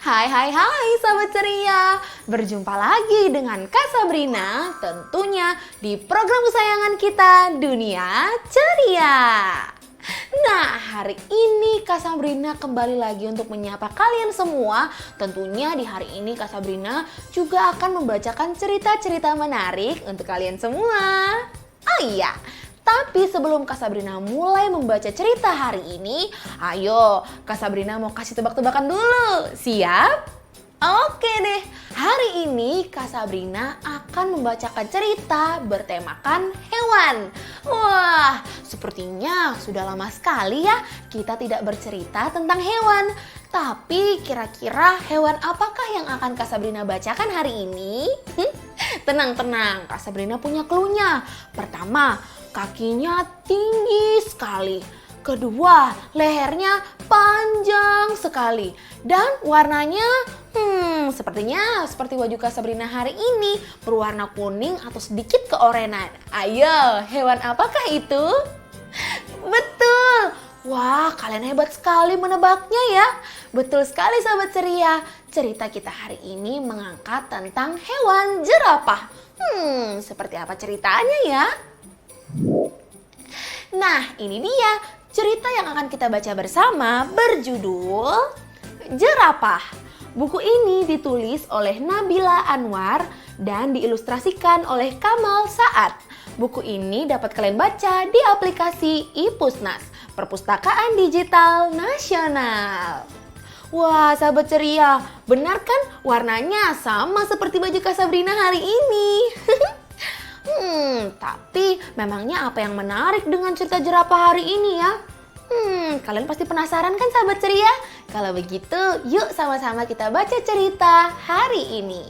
Hai sahabat ceria. Berjumpa lagi dengan Kak Sabrina tentunya di program kesayangan kita Dunia Ceria. Nah, hari ini Kak Sabrina kembali lagi untuk menyapa kalian semua. Tentunya di hari ini Kak Sabrina juga akan membacakan cerita-cerita menarik untuk kalian semua. Oh iya, tapi sebelum Kak Sabrina mulai membaca cerita hari ini, ayo Kak Sabrina mau kasih tebak-tebakan dulu. Siap? Oke deh, hari ini Kak Sabrina akan membacakan cerita bertemakan hewan. Wah, sepertinya sudah lama sekali ya kita tidak bercerita tentang hewan. Tapi kira-kira hewan apakah yang akan Kak Sabrina bacakan hari ini? Tenang, Kak Sabrina punya clue-nya. Pertama, kakinya tinggi sekali. Kedua, lehernya panjang sekali. Dan warnanya, sepertinya seperti wajah Kak Sabrina hari ini, berwarna kuning atau sedikit keorenan. Ayo, hewan apakah itu? Betul! Wah, kalian hebat sekali menebaknya ya. Betul sekali sahabat ceria. Cerita kita hari ini mengangkat tentang hewan jerapah. Seperti apa ceritanya ya? Nah, ini dia cerita yang akan kita baca bersama berjudul Jerapah. Buku ini ditulis oleh Nabila Anwar dan diilustrasikan oleh Kamal Saad. Buku ini dapat kalian baca di aplikasi iPusnas, Perpustakaan Digital Nasional. Wah, sahabat ceria, benar kan warnanya sama seperti baju Kak Sabrina hari ini? Tapi memangnya apa yang menarik dengan cerita jerapah hari ini ya? Kalian pasti penasaran kan sahabat ceria? Kalau begitu, yuk sama-sama kita baca cerita hari ini.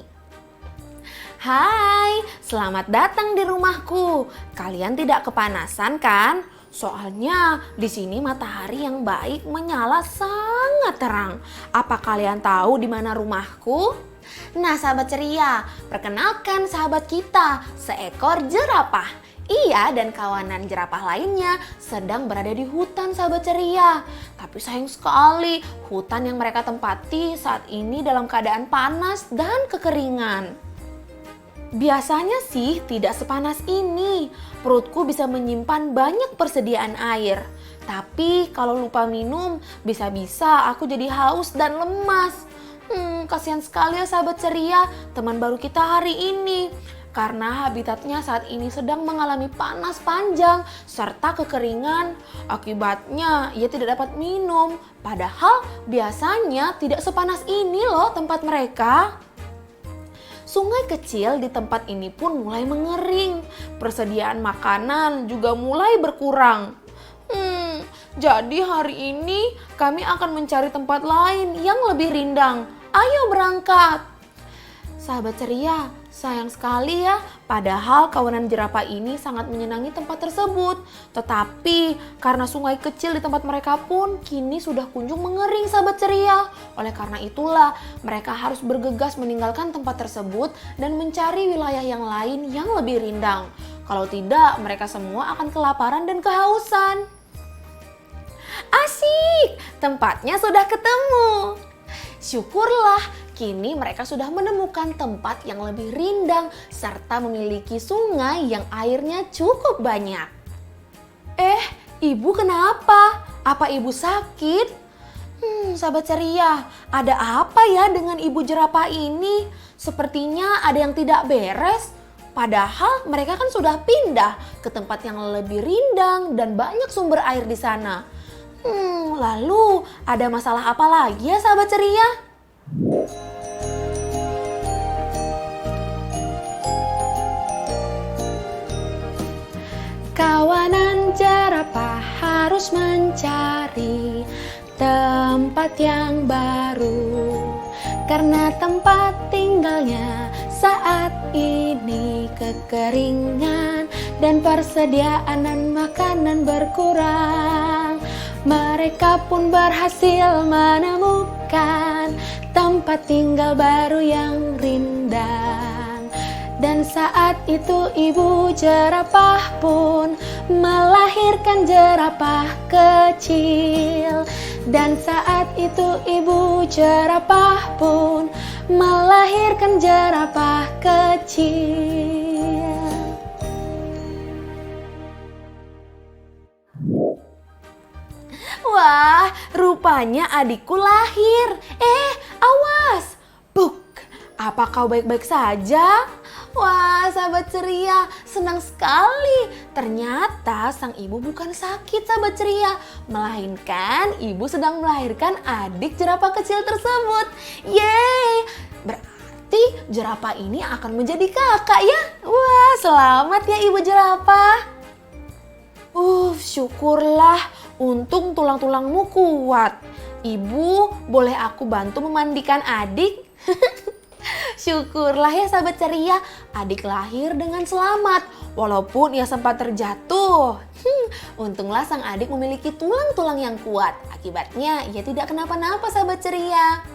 Hai, selamat datang di rumahku. Kalian tidak kepanasan kan? Soalnya di sini matahari yang baik menyala sangat terang. Apa kalian tahu di mana rumahku? Nah sahabat ceria, perkenalkan sahabat kita, seekor jerapah. Ia dan kawanan jerapah lainnya sedang berada di hutan sahabat ceria. Tapi sayang sekali, hutan yang mereka tempati saat ini dalam keadaan panas dan kekeringan. Biasanya sih tidak sepanas ini, perutku bisa menyimpan banyak persediaan air. Tapi kalau lupa minum, bisa-bisa aku jadi haus dan lemas. Kasihan sekali ya sahabat ceria, teman baru kita hari ini. Karena habitatnya saat ini sedang mengalami panas panjang serta kekeringan. Akibatnya ia tidak dapat minum. Padahal biasanya tidak sepanas ini loh tempat mereka. Sungai kecil di tempat ini pun mulai mengering. Persediaan makanan juga mulai berkurang. Jadi hari ini kami akan mencari tempat lain yang lebih rindang. Ayo berangkat. Sahabat ceria, sayang sekali ya, padahal kawanan jerapah ini sangat menyenangi tempat tersebut. Tetapi karena sungai kecil di tempat mereka pun kini sudah kunjung mengering sahabat ceria. Oleh karena itulah mereka harus bergegas meninggalkan tempat tersebut dan mencari wilayah yang lain yang lebih rindang. Kalau tidak, mereka semua akan kelaparan dan kehausan. Asik, tempatnya sudah ketemu. Syukurlah, kini mereka sudah menemukan tempat yang lebih rindang serta memiliki sungai yang airnya cukup banyak. Ibu kenapa? Apa ibu sakit? Sahabat ceria, ada apa ya dengan ibu jerapah ini? Sepertinya ada yang tidak beres. Padahal mereka kan sudah pindah ke tempat yang lebih rindang dan banyak sumber air di sana. Lalu ada masalah apa lagi ya sahabat ceria? Kawanan jerapah harus mencari tempat yang baru. Karena tempat tinggalnya saat ini kekeringan dan persediaan makanan berkurang. Mereka pun berhasil menemukan tempat tinggal baru yang rindang. Dan saat itu ibu jerapah pun melahirkan jerapah kecil. Dan saat itu ibu jerapah pun melahirkan jerapah kecil. Wah, rupanya adikku lahir. Awas! Buk! Apa kau baik-baik saja? Wah, sahabat ceria, senang sekali. Ternyata sang ibu bukan sakit, sahabat ceria. Melainkan ibu sedang melahirkan adik jerapah kecil tersebut. Yeay! Berarti jerapah ini akan menjadi kakak ya? Wah, selamat ya ibu jerapah. Syukurlah. Untung tulang-tulangmu kuat. Ibu, boleh aku bantu memandikan adik? Syukurlah ya sahabat ceria, adik lahir dengan selamat. Walaupun ia sempat terjatuh. Untunglah sang adik memiliki tulang-tulang yang kuat. Akibatnya ia tidak kenapa-napa sahabat ceria.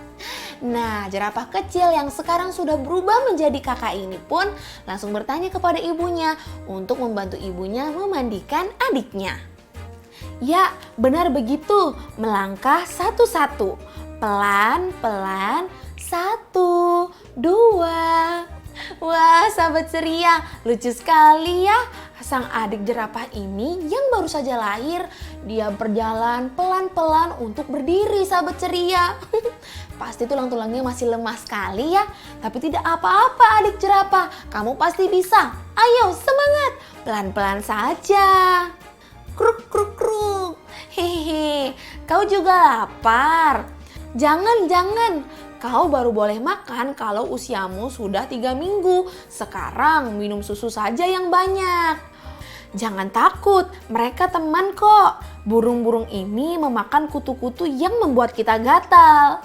Nah, jerapah kecil yang sekarang sudah berubah menjadi kakak ini pun langsung bertanya kepada ibunya untuk membantu ibunya memandikan adiknya. Ya, benar begitu. Melangkah satu-satu. Pelan-pelan. 1, 2. Wah, sahabat ceria, lucu sekali ya. Sang adik jerapah ini yang baru saja lahir, dia berjalan pelan-pelan untuk berdiri, sahabat ceria. Pasti tulang-tulangnya masih lemah sekali ya. Tapi tidak apa-apa adik jerapah, kamu pasti bisa. Ayo, semangat. Pelan-pelan saja. Kruk kruk kruk. Hehehe, kau juga lapar? Jangan. Kau baru boleh makan kalau usiamu sudah 3 minggu. Sekarang minum susu saja yang banyak. Jangan takut, mereka teman kok. Burung-burung ini memakan kutu-kutu yang membuat kita gatal.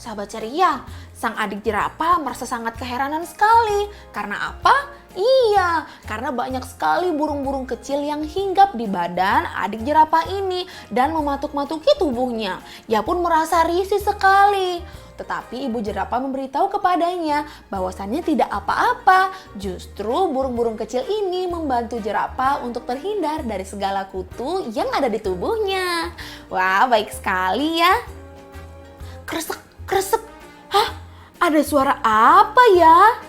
Sahabat ceria, sang adik jerapah merasa sangat keheranan sekali. Karena apa? Iya, karena banyak sekali burung-burung kecil yang hinggap di badan adik jerapah ini dan mematuk-matuki tubuhnya. Ia pun merasa risih sekali. Tetapi ibu jerapah memberitahu kepadanya bahwasannya tidak apa-apa. Justru burung-burung kecil ini membantu jerapah untuk terhindar dari segala kutu yang ada di tubuhnya. Wah, baik sekali ya. Kresek, kresek. Hah? Ada suara apa ya?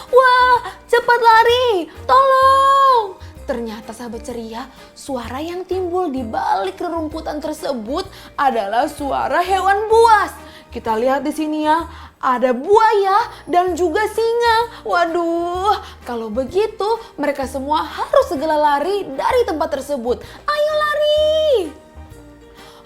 Wah, cepat lari, tolong. Ternyata sahabat ceria, suara yang timbul di balik rerumputan tersebut adalah suara hewan buas. Kita lihat di sini ya, ada buaya dan juga singa. Waduh, kalau begitu mereka semua harus segera lari dari tempat tersebut. Ayo lari.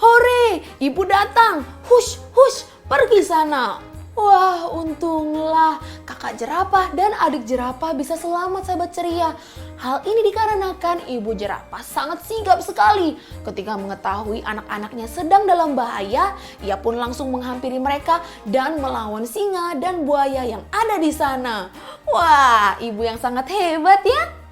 Hore, ibu datang. Hush, hush, pergi sana. Wah, untunglah kakak jerapah dan adik jerapah bisa selamat sahabat ceria. Hal ini dikarenakan ibu jerapah sangat sigap sekali. Ketika mengetahui anak-anaknya sedang dalam bahaya, ia pun langsung menghampiri mereka dan melawan singa dan buaya yang ada di sana. Wah, ibu yang sangat hebat ya.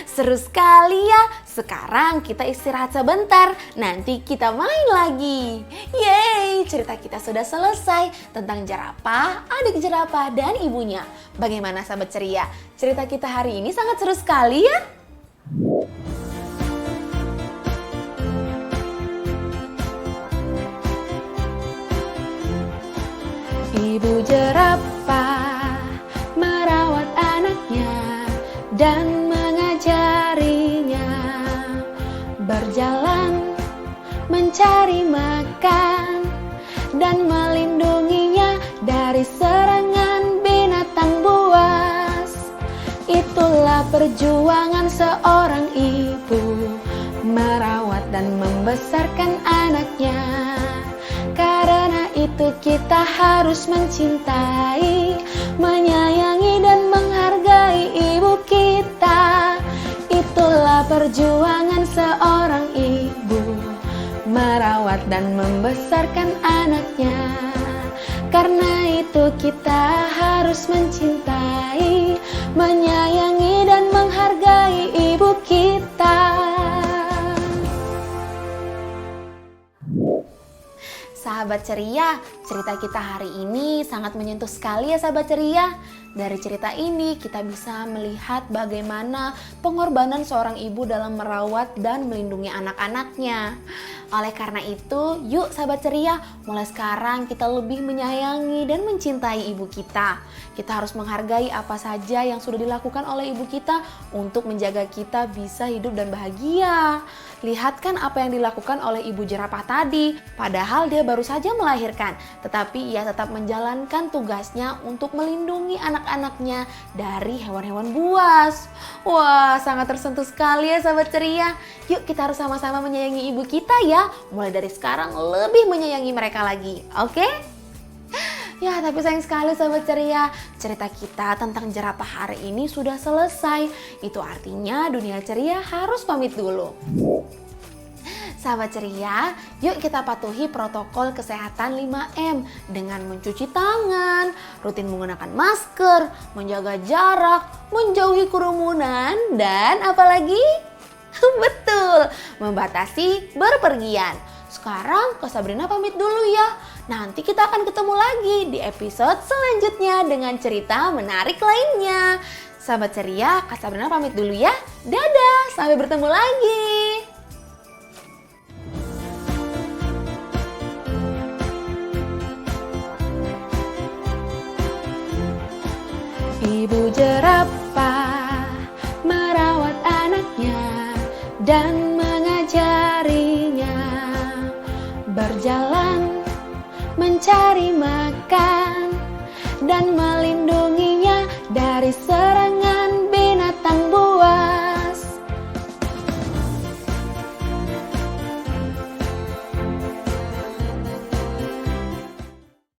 Seru sekali ya. Sekarang kita istirahat sebentar. Nanti kita main lagi. Yeay, cerita kita sudah selesai tentang jerapah, adik jerapah dan ibunya. Bagaimana sahabat ceria? Cerita kita hari ini sangat seru sekali ya. Ibu jerapah merawat anaknya dan mengajarinya berjalan mencari makan dan melindunginya dari serangan binatang buas. Itulah perjuangan seorang ibu merawat dan membesarkan anaknya. Karena itu kita harus mencintai, menyayangi dan menghargai ibu kita. Itulah perjuangan seorang ibu merawat dan membesarkan anaknya. Karena itu kita harus mencintai, menyayangi dan menghargai ibu kita. Sahabat ceria, cerita kita hari ini sangat menyentuh sekali ya sahabat ceria. Dari cerita ini kita bisa melihat bagaimana pengorbanan seorang ibu dalam merawat dan melindungi anak-anaknya. Oleh karena itu, yuk sahabat ceria, mulai sekarang kita lebih menyayangi dan mencintai ibu kita. Kita harus menghargai apa saja yang sudah dilakukan oleh ibu kita untuk menjaga kita bisa hidup dan bahagia. Lihat kan apa yang dilakukan oleh ibu jerapah tadi. Padahal dia baru saja melahirkan, tetapi ia tetap menjalankan tugasnya untuk melindungi anak-anaknya dari hewan-hewan buas. Wah, sangat tersentuh sekali ya sahabat ceria. Yuk kita harus sama-sama menyayangi ibu kita ya. Mulai dari sekarang lebih menyayangi mereka lagi, oke? Ya, tapi sayang sekali sahabat ceria, cerita kita tentang jerapah hari ini sudah selesai. Itu artinya dunia ceria harus pamit dulu. Sahabat ceria, yuk kita patuhi protokol kesehatan 5M dengan mencuci tangan, rutin menggunakan masker, menjaga jarak, menjauhi kerumunan, dan apalagi? Betul, membatasi berpergian. Sekarang Kak Sabrina pamit dulu ya. Nanti kita akan ketemu lagi di episode selanjutnya dengan cerita menarik lainnya. Sahabat ceria, Kak Sabrina pamit dulu ya. Dadah, sampai bertemu lagi. Ibu jerapah merawat anaknya dan mengajarinya berjalan, mencari makan dan melindunginya dari